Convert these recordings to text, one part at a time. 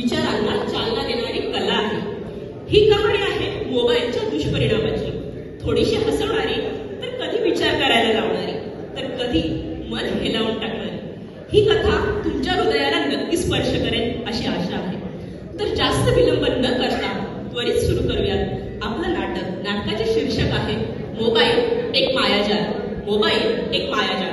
विचारांना चालना देणारी कला आहे। ही कहाणी आहे मोबाईलच्या दुष्परिणामाची, थोडीशी हसवणारी, तर कधी विचार करायला लावणारी, तर कधी मन हेलावून टाकणारी। ही कथा तुमच्या हृदयाला नक्की स्पर्श करेल अशी आशा आहे। तर जास्त विलंब न करता त्वरित सुरू करूयात आपलं नाटक। नाटकाचे शीर्षक आहे मोबाईल एक मायाजाल। मोबाईल एक मायाजाल।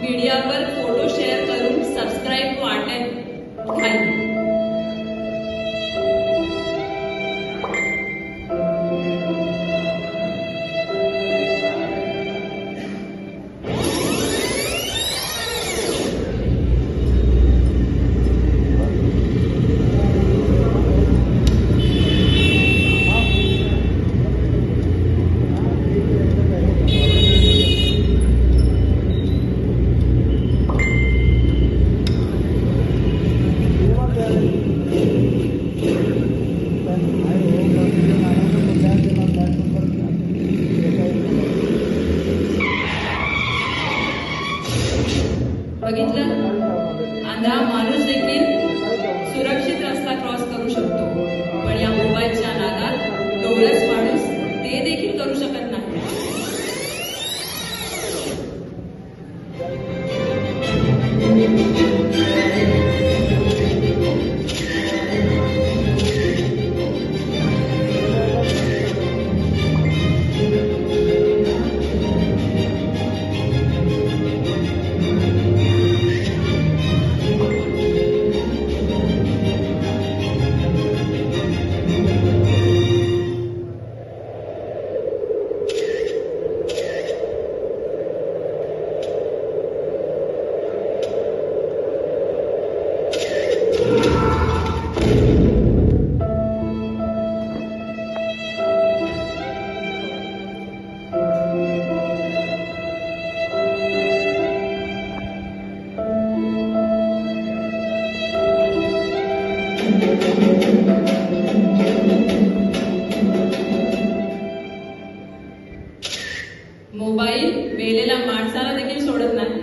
मीडियावर फोटो शेअर करून सबस्क्राईब वाटेल. अंधा माणूस देखील सुरक्षित रस्ता क्रॉस करू शकतो, पण या मोबाईलच्या नादात डोळस माणूस ते देखील करू शकत नाही. मोबाईल मेलेल्या माणसाला देखील सोडत नाही.